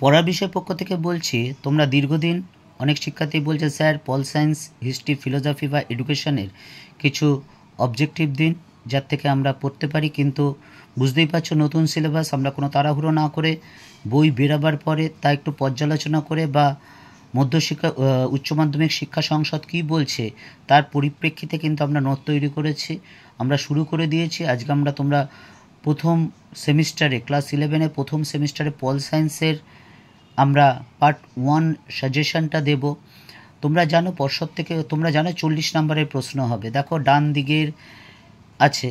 পড়ার বিষয় পক্ষ থেকে বলছি, তোমরা দীর্ঘদিন অনেক শিক্ষার্থী বলছে sir pol science, history, philosophy বা এডুকেশনের কিছু অবজেক্টিভ দিন যার থেকে আমরা পড়তে পারি। কিন্তু বুঝতেই পারছো নতুন সিলেবাস, আমরা কোনো তাড়াহুড়ো না করে বই বেরাবার পরে তা একটু পর্যালোচনা করে বা মধ্যশিক্ষা উচ্চ মাধ্যমিক শিক্ষা সংসদ কী বলছে তার পরিপ্রেক্ষিতে কিন্তু আমরা নোট তৈরি করেছি, আমরা শুরু করে দিয়েছি। আজকে তোমরা প্রথম সেমিস্টারে ক্লাস 11-এ প্রথম সেমিস্টারে পল সায়েন্সের আমরা পার্ট 1 সাজেশনটা দেব। তোমরা জানো পর্ষদ থেকে, তোমরা জানো 40 নম্বরের প্রশ্ন হবে। দেখো ডান দিকের আছে,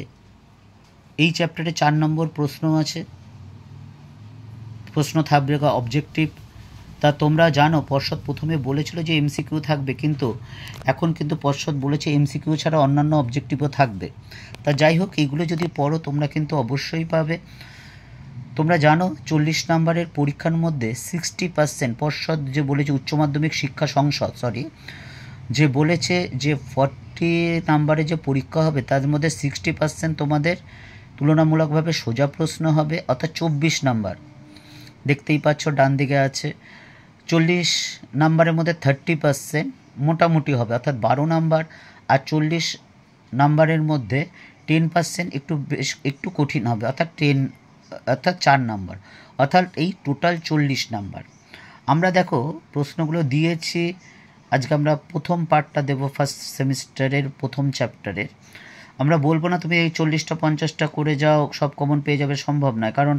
এই চ্যাপ্টারে 4 নম্বর প্রশ্ন আছে, প্রশ্ন থাকবে অবজেক্টিভ। তা তোমরা জানো পর্ষদ প্রথমে বলেছিল যে এমসিকিউ থাকবে, কিন্তু এখন কিন্তু পর্ষদ বলেছে এমসিকিউ ছাড়া অন্যান্য অবজেক্টিভও থাকবে। তা যাই হোক, এইগুলো যদি পড়ো তোমরা কিন্তু অবশ্যই পাবে। তোমরা জানো 40 নম্বরের পরীক্ষার মধ্যে 60% পর্ষদ যে বলেছে, উচ্চ মাধ্যমিক শিক্ষা সংসদ যে বলেছে যে 40 নম্বরে যে পরীক্ষা হবে তার মধ্যে 60% তোমাদের তুলনামূলকভাবে সোজা প্রশ্ন হবে, অর্থাৎ 24 নম্বর। দেখতেই পাচ্ছ ডান দিকে আছে। 40 নম্বরের মধ্যে 30% মোটামুটি হবে, অর্থাৎ 12 নম্বর। আর 40 নম্বরের মধ্যে 10% একটু কঠিন হবে, অর্থাৎ 4 নম্বর, অর্থাৎ এই টোটাল 40 নম্বর। আমরা দেখো প্রশ্নগুলো দিয়েছি। আজকে আমরা প্রথম পার্টটা দেব, ফার্স্ট সেমিস্টারের প্রথম চ্যাপ্টারের। আমরা বলবো না তুমি এই 40টা 50টা করে যাও, সব কমন পেয়ে যাবে, সম্ভব নয়। কারণ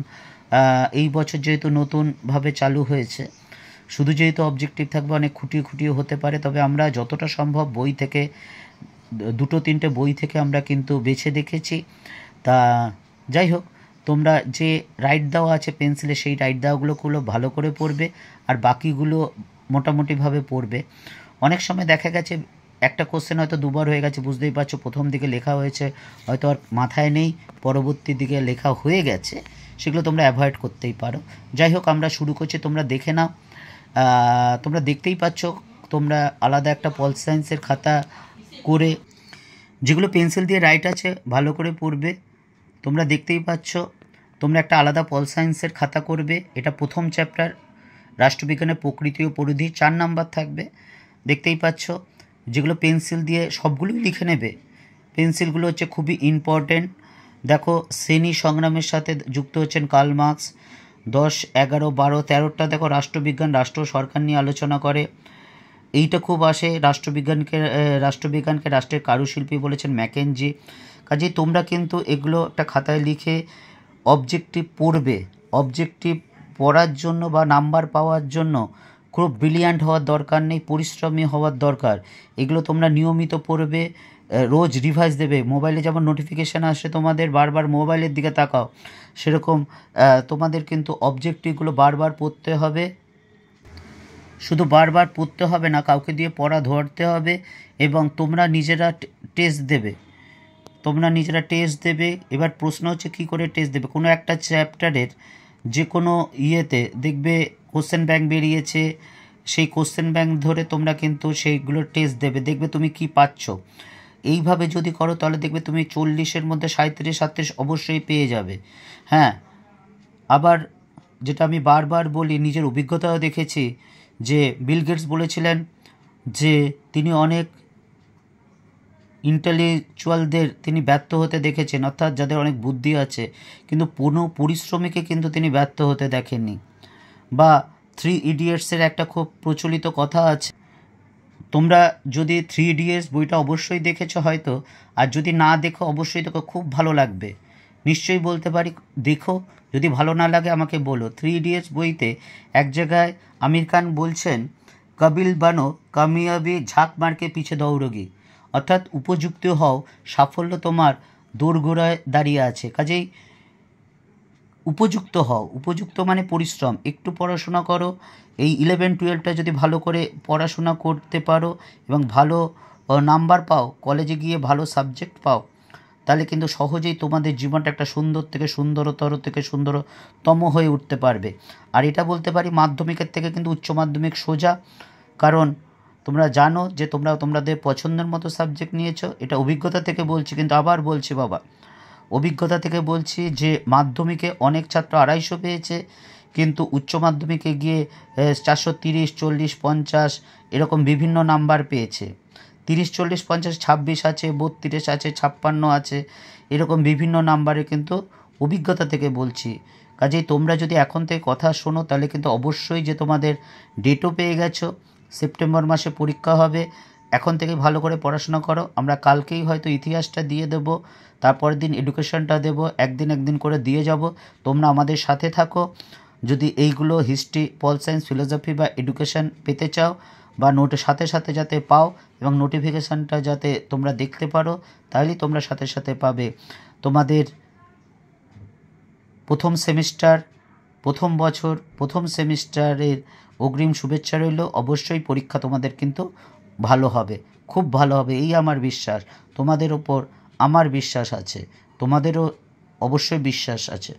এই বছর যেহেতু নতুনভাবে চালু হয়েছে, শুধু যেহেতু অবজেক্টিভ থাকবে, অনেক খুঁটিয়ে হতে পারে। তবে আমরা যতটা সম্ভব বই থেকে 2-3টে বই থেকে আমরা কিন্তু বেছে দেখেছি। তা যাই হোক, তোমরা যে রাইট দেওয়া আছে পেন্সিলে, সেই রাইট দেওয়াগুলো ভালো করে পড়বে, আর বাকিগুলো মোটামুটিভাবে পড়বে। অনেক সময় দেখা গেছে একটা কোশ্চেন হয়তো দুবার হয়ে গেছে, বুঝতেই পারছো প্রথম দিকে লেখা হয়েছে হয়তো আর মাথায় নেই, পরবর্তী দিকে লেখা হয়ে গেছে, সেগুলো তোমরা অ্যাভয়েড করতেই পারো। যাই হোক, আমরা শুরু করছি, তোমরা দেখে নাও। তোমরা দেখতেই পাচ্ছ, তোমরা আলাদা একটা পল সায়েন্সের খাতা করে, যেগুলো পেন্সিল দিয়ে রাইট আছে ভালো করে পড়বে। তোমরা দেখতেই পাচ্ছ, তোমরা একটা আলাদা পল সায়েন্সের খাতা করবে। এটা প্রথম চ্যাপ্টার, রাষ্ট্রবিজ্ঞানের প্রকৃতি ও পরিধি, 4 নাম্বার থাকবে। দেখতেই পাচ্ছ, যেগুলো পেন্সিল দিয়ে সবগুলোই লিখে নেবে। পেন্সিলগুলো হচ্ছে খুবই ইম্পর্টেন্ট। দেখো শ্রেণী সংগ্রামের সাথে যুক্ত হচ্ছেন কার্ল মার্কস। 10, 11, 12, 13টা দেখো রাষ্ট্রবিজ্ঞান, রাষ্ট্র সরকার নিয়ে আলোচনা করে। এইটা খুব আসে, রাষ্ট্রবিজ্ঞানকে রাষ্ট্রের কারুশিল্পী বলেছেন ম্যাকেনজি। কাজেই তোমরা কিন্তু এগুলো একটা খাতায় লিখে অবজেক্টিভ পড়বে। অবজেক্টিভ পড়ার জন্য বা নাম্বার পাওয়ার জন্য খুব ব্রিলিয়ান্ট হওয়ার দরকার নেই, পরিশ্রমী হওয়ার দরকার। এগুলো তোমরা নিয়মিত পড়বে, রোজ রিভাইজ দেবে। মোবাইলে যেমন নোটিফিকেশান আসে তোমাদের, বারবার মোবাইলের দিকে তাকাও, সেরকম তোমাদের কিন্তু অবজেক্টিভগুলো বারবার পড়তে হবে। শুধু বারবার পড়তে হবে না, কাউকে দিয়ে পড়া ধরতে হবে, এবং তোমরা নিজেরা টেস্ট দেবে। এবার প্রশ্ন হচ্ছে কী করে টেস্ট দেবে। কোনো একটা চ্যাপ্টারের যে কোনো ইয়েতে দেখবে কোশ্চেন ব্যাংক বেরিয়েছে, সেই কোশ্চেন ব্যাংক ধরে তোমরা কিন্তু সেইগুলো টেস্ট দেবে, দেখবে তুমি কি পাচ্ছ। এইভাবে যদি করো তাহলে দেখবে তুমি 40-এর মধ্যে 37-38 অবশ্যই পেয়ে যাবে। হ্যাঁ, আবার যেটা আমি বারবার বলি, নিজের অভিজ্ঞতাও দেখেছি, যে বিল গেটস বলেছিলেন যে তিনি অনেক ইন্টেলেকচুয়ালদের তিনি ব্যর্থ হতে দেখেছেন, অর্থাৎ যাদের অনেক বুদ্ধি আছে, কিন্তু কোনো পরিশ্রমীকে কিন্তু তিনি ব্যর্থ হতে দেখেননি। বা 3 ইডিয়টসের একটা খুব প্রচলিত কথা আছে, তোমরা যদি 3 ইডিয়টস বইটা অবশ্যই দেখেছো হয়তো, আর যদি না দেখো অবশ্যই দেখো, খুব ভালো লাগবে। নিশ্চয়ই বলতে পারি দেখো, যদি ভালো না লাগে আমাকে বলো। 3 ইডিয়টস বইতে এক জায়গায় আমির খান বলছেন, কাবিল বানো কামিয়াবি ঝাঁক মারকে পিছে দৌড়োগি, অর্থাৎ উপযুক্ত হও, সাফল্য তোমার দোরগোড়ায় দাঁড়িয়ে আছে। কাজেই উপযুক্ত হও, উপযুক্ত মানে পরিশ্রম, একটু পড়াশোনা করো। এই 11-12টা যদি ভালো করে পড়াশোনা করতে পারো এবং ভালো নাম্বার পাও, কলেজে গিয়ে ভালো সাবজেক্ট পাও, তাহলে কিন্তু সহজেই তোমাদের জীবনটা একটা সুন্দর থেকে সুন্দরতর থেকে সুন্দরতম হয়ে উঠতে পারবে। আর এটা বলতে পারি মাধ্যমিকের থেকে কিন্তু উচ্চ মাধ্যমিক সোজা, কারণ তোমরা জানো যে তোমাদের পছন্দের মতো সাবজেক্ট নিয়েছো। এটা অভিজ্ঞতা থেকে বলছি, কিন্তু আবার বলছি বাবা, অভিজ্ঞতা থেকে বলছি যে মাধ্যমিকে অনেক ছাত্র 250 পেয়েছে, কিন্তু উচ্চ মাধ্যমিকে গিয়ে 430, 40, 50 এরকম বিভিন্ন নাম্বার পেয়েছে। 30, 40, 50, 26 আছে, 32 আছে, 56 আছে, এরকম বিভিন্ন নাম্বারে কিন্তু অভিজ্ঞতা থেকে বলছি। কাজেই তোমরা যদি এখন থেকে কথা শোনো তাহলে কিন্তু অবশ্যই যে তোমাদের ডেটও পেয়ে গেছো, সেপ্টেম্বর মাসে পরীক্ষা হবে। এখন থেকে ভালো করে পড়াশোনা করো। আমরা কালকেই হয়তো ইতিহাসটা দিয়ে দেব, তারপরের দিন এডুকেশনটা দেব, একদিন করে দিয়ে যাব। তোমরা আমাদের সাথে থাকো। যদি এইগুলো হিস্ট্রি, পল সায়েন্স, ফিলোসফি বা এডুকেশন পেতে চাও বা নোটের সাথে সাথে যাতে পাও এবং নোটিফিকেশানটা যাতে তোমরা দেখতে পারো, তাহলেই তোমরা সাথে সাথে পাবে। তোমাদের প্রথম সেমিস্টার, প্রথম বছর, প্রথম সেমিস্টারের অগ্রিম শুভেচ্ছা রইল। অবশ্যই পরীক্ষা তোমাদের কিন্তু ভালো হবে, খুব ভালো হবে, এই আমার বিশ্বাস। তোমাদের ওপর আমার বিশ্বাস আছে, তোমাদেরও অবশ্যই বিশ্বাস আছে।